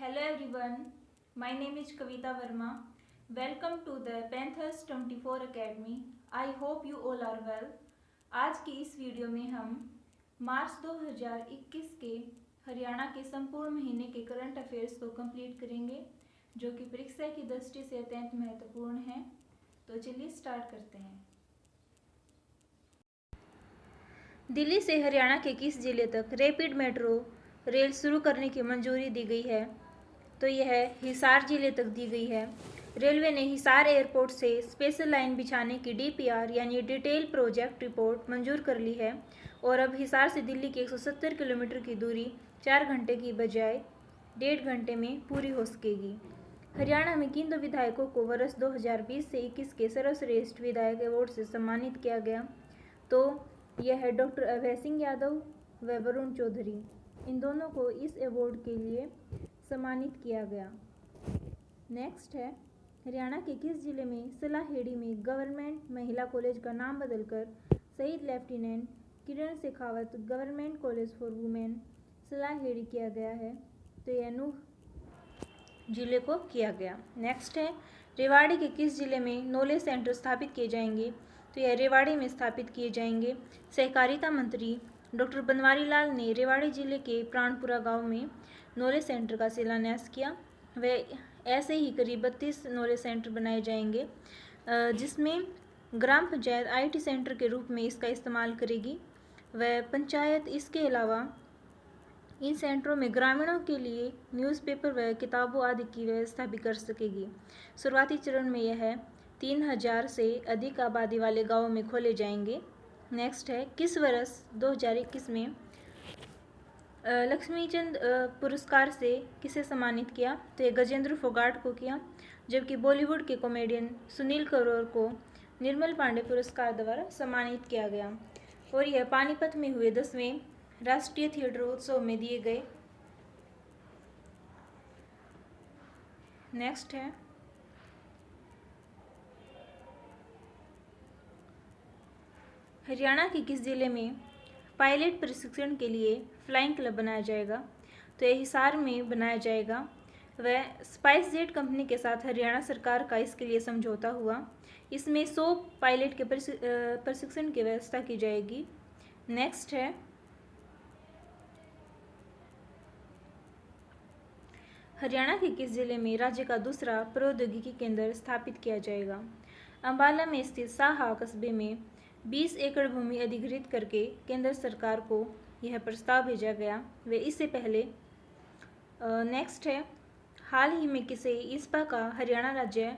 Hello everyone, my name is Kavita Verma. Welcome to the Panthers 24 Academy. I hope you all are well. आज की इस video में हम मार्च 2021 के हरियाणा के संपूर्ण महीने के करंट अफेयर्स को कंप्लीट करेंगे, जो कि परीक्षा की दृष्टि से अत्यंत महत्वपूर्ण है। तो चलिए स्टार्ट करते हैं। दिल्ली से हरियाणा के किस जिले तक रैपिड मेट्रो रेल शुरू करने की मंजूरी दी गई है? तो यह हिसार जिले तक दी गई है। रेलवे ने हिसार एयरपोर्ट से स्पेशल लाइन बिछाने की डीपीआर यानी डिटेल प्रोजेक्ट रिपोर्ट मंजूर कर ली है और अब हिसार से दिल्ली की 170 किलोमीटर की दूरी 4 घंटे की बजाय 1.5 घंटे में पूरी हो सकेगी। हरियाणा में किन दो विधायकों को वर्ष 2020 से 21 के सर्वश्रेष्ठ विधायक अवार्ड से सम्मानित किया गया? तो यह है डॉक्टर अभय सिंह यादव व वरुण चौधरी। इन दोनों को इस अवार्ड के लिए सम्मानित किया गया। नेक्स्ट है, हरियाणा के किस जिले में सलाहेड़ी में गवर्नमेंट महिला कॉलेज का नाम बदलकर शहीद lieutenant Kiran Shekhawat government college for women Salaheri किया गया है? तो यह नूह जिले को किया गया। नेक्स्ट है, रेवाड़ी के किस जिले में नॉलेज सेंटर स्थापित किए जाएंगे? तो यह रेवाड़ी में स्थापित किए जाएंगे। सहकारिता मंत्री डॉक्टर बनवारी लाल ने रेवाड़ी जिले के प्राणपुरा गांव में नॉलेज सेंटर का शिलान्यास किया। व ऐसे ही करीब 32 नॉलेज सेंटर बनाए जाएंगे, जिसमें ग्राम पंचायत आईटी सेंटर के रूप में इसका इस्तेमाल करेगी। व पंचायत इसके अलावा इन सेंटरों में ग्रामीणों के लिए न्यूज़पेपर व किताबों आदि की व्यवस्था भी कर सकेगी। शुरुआती चरण में यह 3000 से अधिक आबादी वाले गाँवों में खोले जाएंगे। नेक्स्ट है, किस वर्ष 2021 में लक्ष्मीचंद पुरस्कार से किसे सम्मानित किया? तो ये गजेंद्र फोगाट को किया, जबकि बॉलीवुड के कॉमेडियन सुनील करोर को निर्मल पांडे पुरस्कार द्वारा सम्मानित किया गया। और यह पानीपत में हुए 10वें राष्ट्रीय थिएटर उत्सव में दिए गए। नेक्स्ट है, हरियाणा के किस जिले में पायलट प्रशिक्षण के लिए फ्लाइंग क्लब बनाया जाएगा? तो यह हिसार में बनाया जाएगा। वह स्पाइस जेट कंपनी के साथ हरियाणा सरकार का इसके लिए समझौता हुआ। इसमें 100 पायलट के प्रशिक्षण की व्यवस्था की जाएगी। नेक्स्ट है, हरियाणा के किस जिले में राज्य का दूसरा प्रौद्योगिकी केंद्र स्थापित किया जाएगा? अंबाला में स्थित साहा कस्बे में 20 एकड़ भूमि अधिग्रहित करके केंद्र सरकार को यह प्रस्ताव भेजा गया। वे इससे पहले नेक्स्ट है, हाल ही में किसे इसपा का हरियाणा राज्य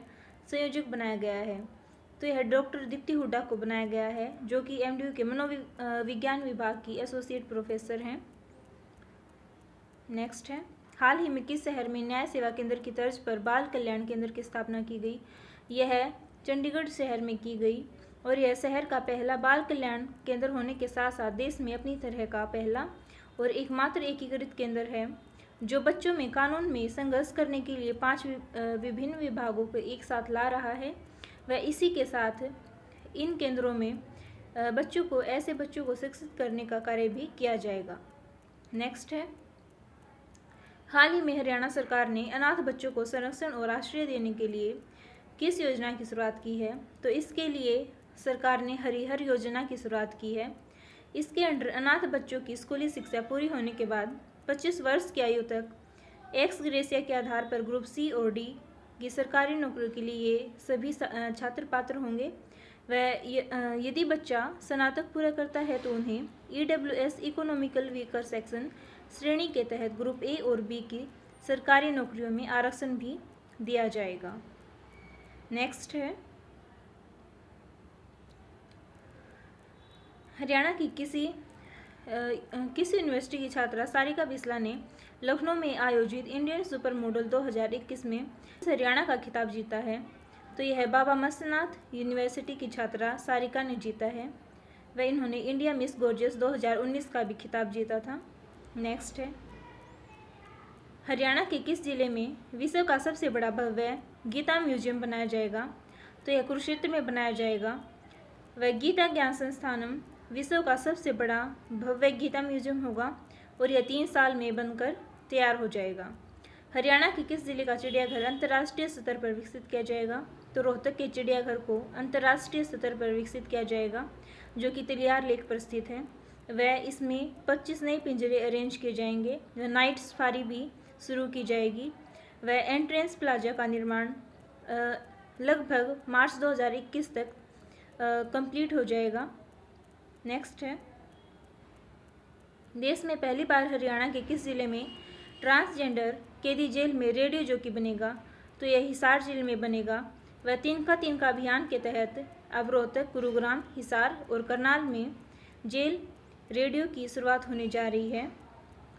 संयोजक बनाया गया है? तो यह डॉक्टर दीप्ति हुड्डा को बनाया गया है, जो कि एमडीयू के मनोविज्ञान विभाग की एसोसिएट प्रोफेसर हैं। नेक्स्ट है, हाल ही में किस शहर में न्याय सेवा केंद्र की तर्ज पर बाल कल्याण केंद्र की स्थापना की गई? यह चंडीगढ़ शहर में की गई और यह शहर का पहला बाल कल्याण केंद्र होने के साथ साथ देश में अपनी तरह का पहला और एकमात्र एकीकृत केंद्र है, जो बच्चों में कानून में संघर्ष करने के लिए 5 विभिन्न विभागों को एक साथ ला रहा है। व इसी के साथ इन केंद्रों में ऐसे बच्चों को शिक्षित करने का कार्य भी किया जाएगा। नेक्स्ट है, हाल ही में हरियाणा सरकार ने अनाथ बच्चों को संरक्षण और आश्रय देने के लिए किस योजना की शुरुआत की है? तो इसके लिए सरकार ने हरिहर योजना की शुरुआत की है। इसके अंडर अनाथ बच्चों की स्कूली शिक्षा पूरी होने के बाद 25 वर्ष की आयु तक एक्स ग्रेसिया के आधार पर ग्रुप सी और डी की सरकारी नौकरियों के लिए ये सभी छात्र पात्र होंगे। व यदि बच्चा स्नातक पूरा करता है तो उन्हें EWS इकोनॉमिकल वीकर सेक्शन श्रेणी के तहत ग्रुप ए और बी की सरकारी नौकरियों में आरक्षण भी दिया जाएगा। नेक्स्ट है, हरियाणा की किसी यूनिवर्सिटी की छात्रा सारिका बिस्ला ने लखनऊ में आयोजित इंडियन सुपर मॉडल 2021 में हरियाणा का खिताब जीता है? तो यह बाबा मत्स्यनाथ यूनिवर्सिटी की छात्रा सारिका ने जीता है। व इन्होंने इंडिया मिस गॉर्जियस 2019 का भी खिताब जीता था। नेक्स्ट है, हरियाणा के किस जिले में विश्व का सबसे बड़ा भव्य गीता म्यूजियम बनाया जाएगा? तो यह कुरुक्षेत्र में बनाया जाएगा। वह गीता ज्ञान संस्थानम विश्व का सबसे बड़ा भव्य गीता म्यूजियम होगा और यह 3 साल में बनकर तैयार हो जाएगा। हरियाणा के किस जिले का चिड़ियाघर अंतर्राष्ट्रीय स्तर पर विकसित किया जाएगा? तो रोहतक के चिड़ियाघर को अंतर्राष्ट्रीय स्तर पर विकसित किया जाएगा, जो कि तिलियार लेक पर स्थित है। वह इसमें 25 नए पिंजरे अरेंज किए जाएंगे। वह नाइट सफारी भी शुरू की जाएगी। वह एंट्रेंस प्लाजा का निर्माण लगभग मार्च 2021 तक कंप्लीट हो जाएगा। नेक्स्ट है, देश में पहली बार हरियाणा के किस जिले में ट्रांसजेंडर कैदी जेल में रेडियो जॉकी बनेगा? तो यह हिसार जिले में बनेगा। वह 3 का 3 का अभियान के तहत अब रोहतक, गुरुग्राम, हिसार और करनाल में जेल रेडियो की शुरुआत होने जा रही है।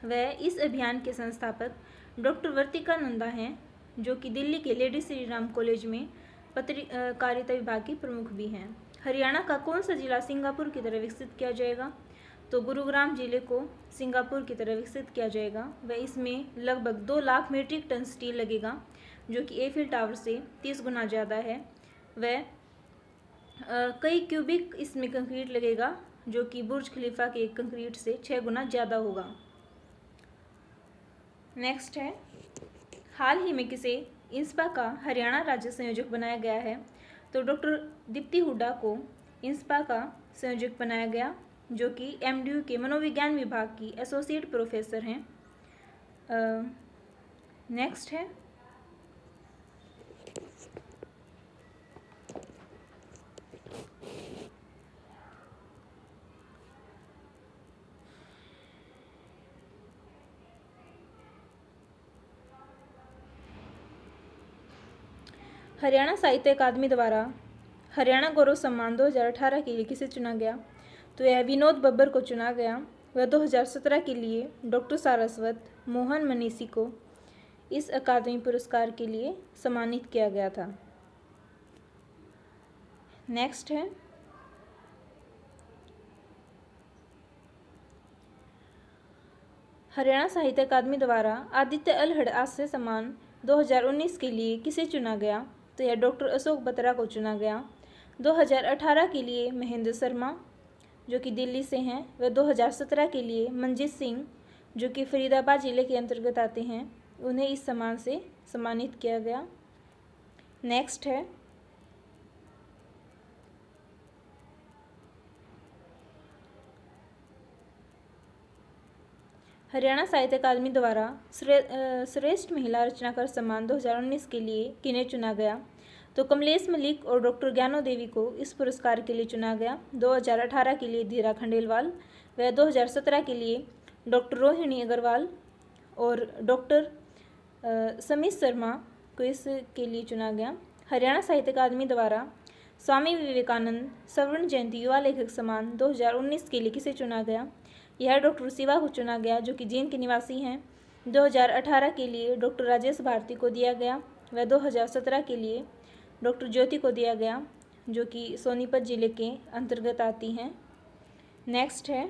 वह इस अभियान के संस्थापक डॉक्टर वर्तिका नंदा हैं, जो कि दिल्ली के लेडी श्री राम कॉलेज में पत्रकारिता विभाग की प्रमुख भी हैं। हरियाणा का कौन सा जिला सिंगापुर की तरह विकसित किया जाएगा? तो गुरुग्राम जिले को सिंगापुर की तरह विकसित किया जाएगा। वह इसमें लगभग 2 लाख मीट्रिक टन स्टील लगेगा, जो कि एफिल टावर से 30 गुना ज़्यादा है। वह कई क्यूबिक इसमें कंक्रीट लगेगा, जो कि बुर्ज खलीफा के कंक्रीट से 6 गुना ज़्यादा होगा। नेक्स्ट है, हाल ही में किसे इंस्पा का हरियाणा राज्य संयोजक बनाया गया है? तो डॉक्टर दीप्ति हुड्डा को इंस्पा का संयोजक बनाया गया, जो कि एमडीयू के मनोविज्ञान विभाग की एसोसिएट प्रोफेसर हैं। नेक्स्ट है, हरियाणा साहित्य अकादमी द्वारा हरियाणा गौरव सम्मान 2018 के लिए किसे चुना गया? तो यह विनोद बब्बर को चुना गया। वह 2017 के लिए डॉक्टर सारस्वत मोहन मनीषी को इस अकादमी पुरस्कार के लिए सम्मानित किया गया था। नेक्स्ट है, हरियाणा साहित्य अकादमी द्वारा आदित्य अल्हड़ हास्य सम्मान 2019 के लिए किसे चुना गया? तो यह डॉक्टर अशोक बत्रा को चुना गया। 2018 के लिए महेंद्र शर्मा, जो कि दिल्ली से हैं। वह 2017 के लिए मंजीत सिंह, जो कि फरीदाबाद जिले के अंतर्गत आते हैं, उन्हें इस सम्मान से सम्मानित किया गया। नेक्स्ट है, हरियाणा साहित्य अकादमी द्वारा श्रेष्ठ महिला रचनाकार सम्मान 2019 के लिए किन्हें चुना गया? तो कमलेश मलिक और डॉक्टर ज्ञानो देवी को इस पुरस्कार के लिए चुना गया। 2018 के लिए धीरा खंडेलवाल, वह 2017 के लिए डॉक्टर रोहिणी अग्रवाल और डॉक्टर समीत शर्मा को इसके लिए चुना गया। हरियाणा साहित्य अकादमी द्वारा स्वामी विवेकानंद स्वर्ण जयंती युवा लेखक सम्मान 2019 के लिए किसे चुना गया? यह डॉक्टर शिवा को चुना गया, जो कि जींद के निवासी हैं। 2018 के लिए डॉक्टर राजेश भारती को दिया गया। वह 2017 के लिए डॉक्टर ज्योति को दिया गया, जो कि सोनीपत जिले के अंतर्गत आती हैं। नेक्स्ट है,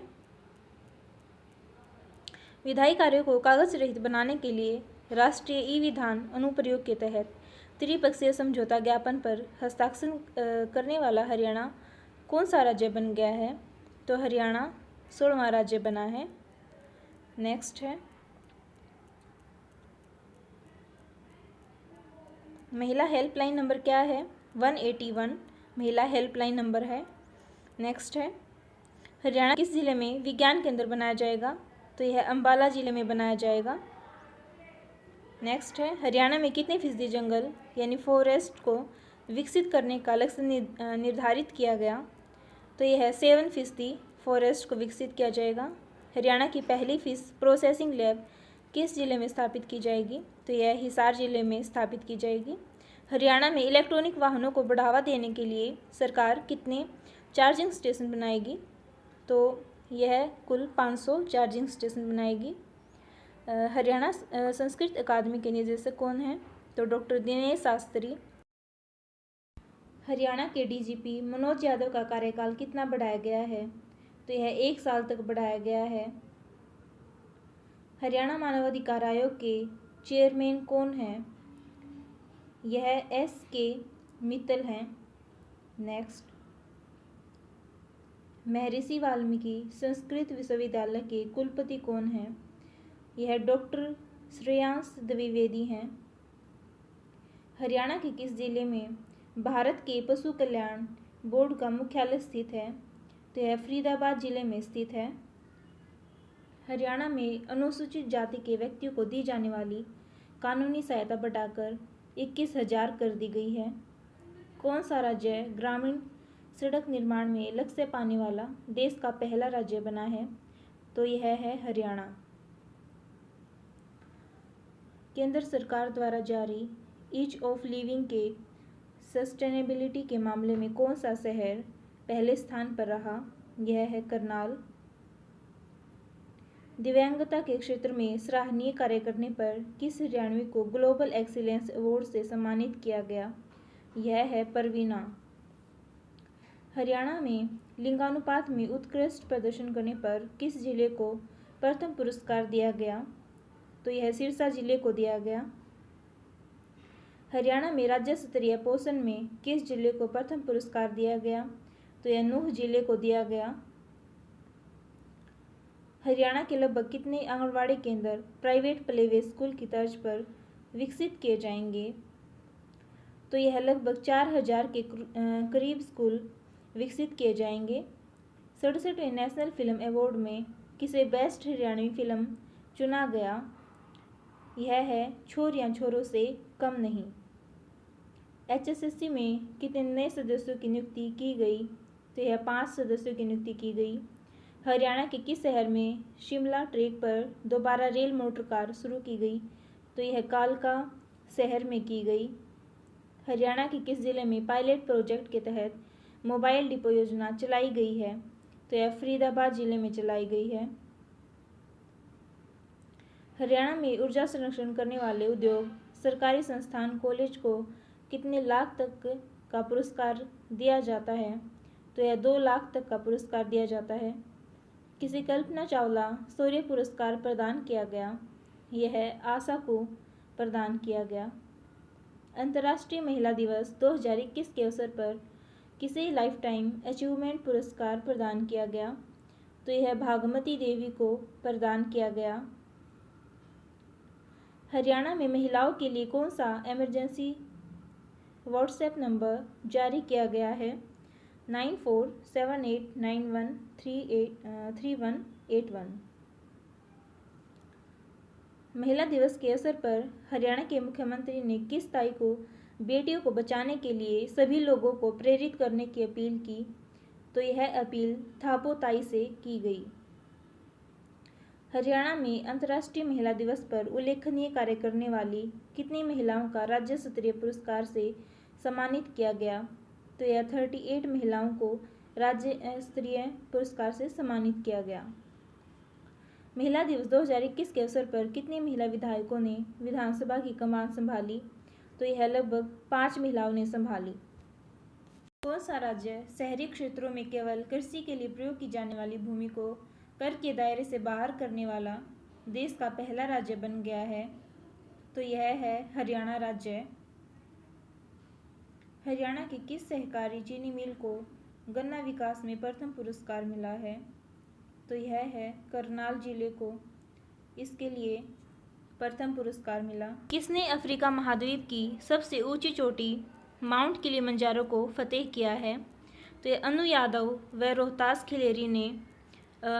विधायी कार्यों को कागज रहित बनाने के लिए राष्ट्रीय ई विधान अनुप्रयोग के तहत त्रिपक्षीय समझौता ज्ञापन पर हस्ताक्षर करने वाला हरियाणा कौन सा राज्य बन गया है? तो हरियाणा 16वां राज्य बना है। नेक्स्ट है, महिला हेल्पलाइन नंबर क्या है? 181 महिला हेल्पलाइन नंबर है। नेक्स्ट है, हरियाणा किस जिले में विज्ञान केंद्र बनाया जाएगा? तो यह अंबाला जिले में बनाया जाएगा। नेक्स्ट है, हरियाणा में कितने फीसदी जंगल यानी फॉरेस्ट को विकसित करने का लक्ष्य निर्धारित किया गया? तो यह 7% फॉरेस्ट को विकसित किया जाएगा। हरियाणा की पहली फिश प्रोसेसिंग लैब किस जिले में स्थापित की जाएगी? तो यह हिसार जिले में स्थापित की जाएगी। हरियाणा में इलेक्ट्रॉनिक वाहनों को बढ़ावा देने के लिए सरकार कितने चार्जिंग स्टेशन बनाएगी? तो यह कुल 500 चार्जिंग स्टेशन बनाएगी। हरियाणा संस्कृत अकादमी के निदेशक कौन हैं? तो डॉक्टर दिनेश शास्त्री। हरियाणा के डीजीपी मनोज यादव का कार्यकाल कितना बढ़ाया गया है? तो यह 1 साल तक बढ़ाया गया है। हरियाणा मानवाधिकार आयोग के चेयरमैन कौन हैं? यह SK मित्तल हैं। नेक्स्ट, महर्षि वाल्मीकि संस्कृत विश्वविद्यालय के कुलपति कौन हैं? यह डॉक्टर श्रेयांश द्विवेदी हैं। हरियाणा के किस जिले में भारत के पशु कल्याण बोर्ड का मुख्यालय स्थित है? तो यह फरीदाबाद जिले में स्थित है। हरियाणा में अनुसूचित जाति के व्यक्तियों को दी जाने वाली कानूनी सहायता बढ़ाकर 21,000 कर दी गई है। कौन सा राज्य ग्रामीण सड़क निर्माण में लक्ष्य पाने वाला देश का पहला राज्य बना है? तो यह है हरियाणा। केंद्र सरकार द्वारा जारी ईज ऑफ लिविंग के सस्टेनेबिलिटी के मामले में कौन सा शहर पहले स्थान पर रहा? यह है करनाल। दिव्यांगता के क्षेत्र में सराहनीय कार्य करने पर किस हरियाणवी को ग्लोबल एक्सीलेंस अवार्ड से सम्मानित किया गया? यह है परवीना। हरियाणा में लिंगानुपात में उत्कृष्ट प्रदर्शन करने पर किस जिले को प्रथम पुरस्कार दिया गया? तो यह सिरसा जिले को दिया गया। हरियाणा में राज्य स्तरीय पोषण में किस जिले को प्रथम पुरस्कार दिया गया? तो यह नूंह जिले को दिया गया। हरियाणा के लगभग कितने आंगनवाड़ी केंद्र प्राइवेट प्ले वे स्कूल की तर्ज पर विकसित किए जाएंगे? तो यह लगभग 4,000 के करीब स्कूल विकसित किए जाएंगे। 67वें नेशनल फिल्म अवार्ड में किसे बेस्ट हरियाणवी फिल्म चुना गया? यह है छोरियां छोरों से कम नहीं। HSSC में कितने नए सदस्यों की नियुक्ति की गई? तो यह 5 सदस्यों की नियुक्ति की गई। हरियाणा के किस शहर में शिमला ट्रैक पर दोबारा रेल मोटर कार शुरू की गई? तो यह कालका शहर में की गई। हरियाणा के किस जिले में पायलट प्रोजेक्ट के तहत मोबाइल डिपो योजना चलाई गई है? तो यह फरीदाबाद जिले में चलाई गई है। हरियाणा में ऊर्जा संरक्षण करने वाले उद्योग, सरकारी संस्थान, कॉलेज को कितने लाख तक का पुरस्कार दिया जाता है? तो यह 2 लाख तक का पुरस्कार दिया जाता है। किसी कल्पना चावला शौर्य पुरस्कार प्रदान किया गया? यह आशा को प्रदान किया गया। अंतर्राष्ट्रीय महिला दिवस 2021 के अवसर पर किसे लाइफ टाइम अचीवमेंट पुरस्कार प्रदान किया गया? तो यह भागमती देवी को प्रदान किया गया। हरियाणा में महिलाओं के लिए कौन सा इमरजेंसी व्हाट्सएप नंबर जारी किया गया है? 9478913181। महिला दिवस के अवसर पर हरियाणा के मुख्यमंत्री ने किस ताई को बेटियों को बचाने के लिए सभी लोगों को प्रेरित करने की अपील की? तो यह अपील थापो ताई से की गई। हरियाणा में अंतर्राष्ट्रीय महिला दिवस पर उल्लेखनीय कार्य करने वाली कितनी महिलाओं का राज्य स्तरीय पुरस्कार से सम्मानित किया गया? तो यह 38 महिलाओं को राज्य स्तरीय पुरस्कार से सम्मानित किया गया। महिला दिवस 2021 के अवसर पर कितनी महिला विधायकों ने विधानसभा की कमान संभाली? तो यह लगभग 5 महिलाओं ने संभाली। कौन सा राज्य शहरी क्षेत्रों में केवल कृषि के लिए प्रयोग की जाने वाली भूमि को कर के दायरे से बाहर करने वाला देश का पहला राज्य बन गया है? तो यह है हरियाणा राज्य। हरियाणा के किस सहकारी चीनी मिल को गन्ना विकास में प्रथम पुरस्कार मिला है? तो यह है करनाल जिले को इसके लिए प्रथम पुरस्कार मिला। किसने अफ्रीका महाद्वीप की सबसे ऊंची चोटी माउंट किलिमंजारो को फतेह किया है? तो ये अनु यादव व रोहतास खिलेरी ने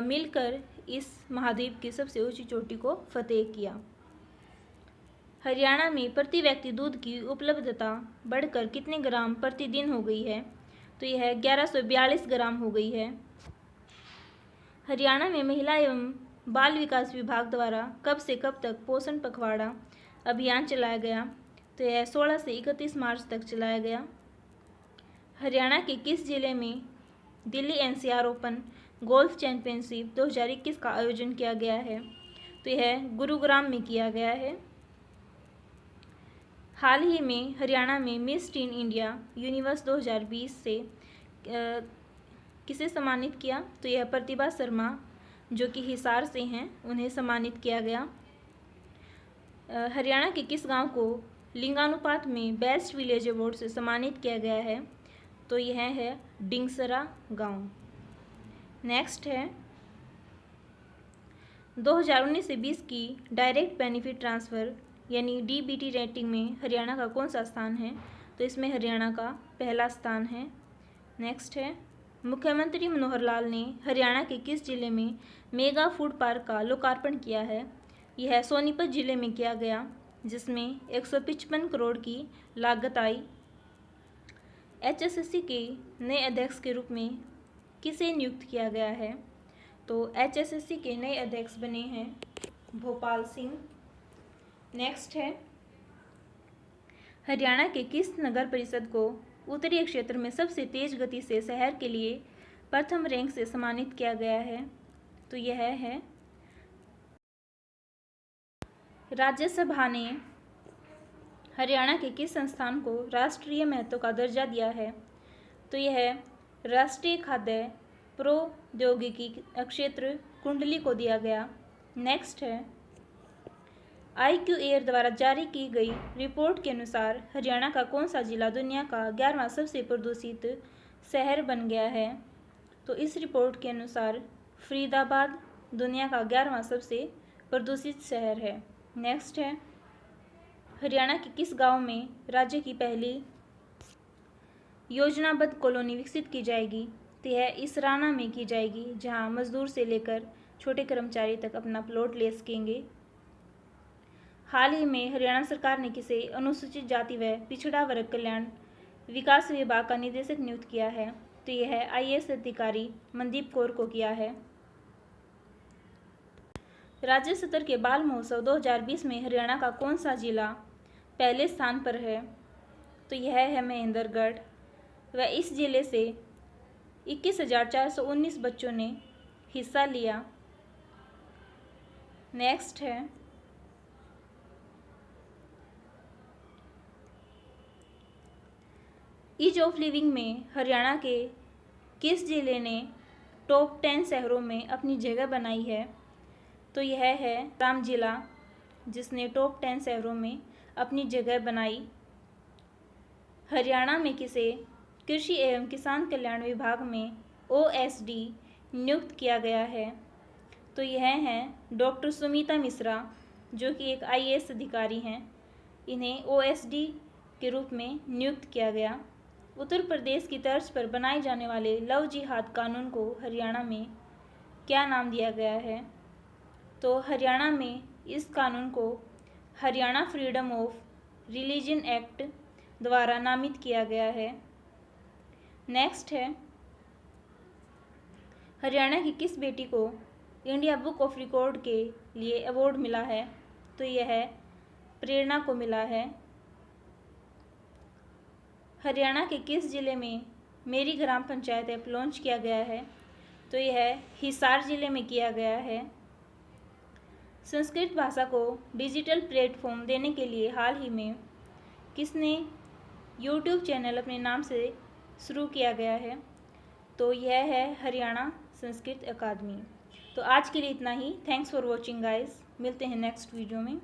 मिलकर इस महाद्वीप की सबसे ऊंची चोटी को फतेह किया। हरियाणा में प्रति व्यक्ति दूध की उपलब्धता बढ़कर कितने ग्राम प्रतिदिन हो गई है? तो यह 1142 ग्राम हो गई है। हरियाणा में महिला एवं बाल विकास विभाग द्वारा कब से कब तक पोषण पखवाड़ा अभियान चलाया गया? तो यह 16 से 31 मार्च तक चलाया गया। हरियाणा के किस जिले में Delhi NCR open golf championship 2021 का आयोजन किया गया है? तो यह गुरुग्राम में किया गया है। हाल ही में हरियाणा में मिस टीन इंडिया यूनिवर्स 2020 से किसे सम्मानित किया? तो यह प्रतिभा शर्मा जो कि हिसार से हैं, उन्हें सम्मानित किया गया। हरियाणा के किस गांव को लिंगानुपात में बेस्ट विलेज अवार्ड से सम्मानित किया गया है? तो यह है डिंगसरा गांव। नेक्स्ट है 2019 से 20 की डायरेक्ट बेनिफिट ट्रांसफ़र यानी डीबीटी रेटिंग में हरियाणा का कौन सा स्थान है? तो इसमें हरियाणा का पहला स्थान है। नेक्स्ट है, मुख्यमंत्री मनोहर लाल ने हरियाणा के किस जिले में मेगा फूड पार्क का लोकार्पण किया है? यह सोनीपत जिले में किया गया, जिसमें 155 करोड़ की लागत आई। एचएसएससी के नए अध्यक्ष के रूप में किसे नियुक्त किया गया है? तो एचएसएससी के नए अध्यक्ष बने हैं भोपाल सिंह। नेक्स्ट है, हरियाणा के किस नगर परिषद को उत्तरीय क्षेत्र में सबसे तेज गति से शहर के लिए प्रथम रैंक से सम्मानित किया गया है? तो यह है, राज्यसभा ने हरियाणा के किस संस्थान को राष्ट्रीय महत्व का दर्जा दिया है? तो यह राष्ट्रीय खाद्य प्रौद्योगिकी क्षेत्र कुंडली को दिया गया। नेक्स्ट है, IQ एयर द्वारा जारी की गई रिपोर्ट के अनुसार हरियाणा का कौन सा जिला दुनिया का 11वां सबसे प्रदूषित शहर बन गया है? तो इस रिपोर्ट के अनुसार फरीदाबाद दुनिया का 11वां सबसे प्रदूषित शहर है। नेक्स्ट है, हरियाणा के किस गांव में राज्य की पहली योजनाबद्ध कॉलोनी विकसित की जाएगी? तो यह इसराना में की जाएगी, जहां मजदूर से लेकर छोटे कर्मचारी तक अपना प्लॉट ले सकेंगे। हाल ही में हरियाणा सरकार ने किसे अनुसूचित जाति व पिछड़ा वर्ग कल्याण विकास विभाग का निदेशक नियुक्त किया है? तो यह IAS अधिकारी मनदीप कौर को किया है। राज्य स्तर के बाल महोत्सव 2020 में हरियाणा का कौन सा जिला पहले स्थान पर है? तो यह है महेंद्रगढ़, व इस जिले से 21,419 बच्चों ने हिस्सा लिया। नेक्स्ट है, ईज ऑफ लिविंग में हरियाणा के किस जिले ने टॉप 10 शहरों में अपनी जगह बनाई है? तो यह है राम जिला, जिसने टॉप 10 शहरों में अपनी जगह बनाई। हरियाणा में किसे कृषि एवं किसान कल्याण विभाग में OSD नियुक्त किया गया है? तो यह हैं डॉक्टर सुमिता मिश्रा, जो कि एक IAS अधिकारी हैं। इन्हें OSD के रूप में नियुक्त किया गया। उत्तर प्रदेश की तर्ज पर बनाए जाने वाले लव जिहाद कानून को हरियाणा में क्या नाम दिया गया है? तो हरियाणा में इस कानून को Haryana freedom of religion act द्वारा नामित किया गया है। नेक्स्ट है, हरियाणा की किस बेटी को इंडिया बुक ऑफ रिकॉर्ड के लिए अवार्ड मिला है? तो यह प्रेरणा को मिला है। हरियाणा के किस जिले में मेरी ग्राम पंचायत ऐप लॉन्च किया गया है? तो यह हिसार जिले में किया गया है। संस्कृत भाषा को डिजिटल प्लेटफॉर्म देने के लिए हाल ही में किसने YouTube चैनल अपने नाम से शुरू किया गया है? तो यह है हरियाणा संस्कृत अकादमी। तो आज के लिए इतना ही। Thanks for watching guys. मिलते हैं नेक्स्ट वीडियो में।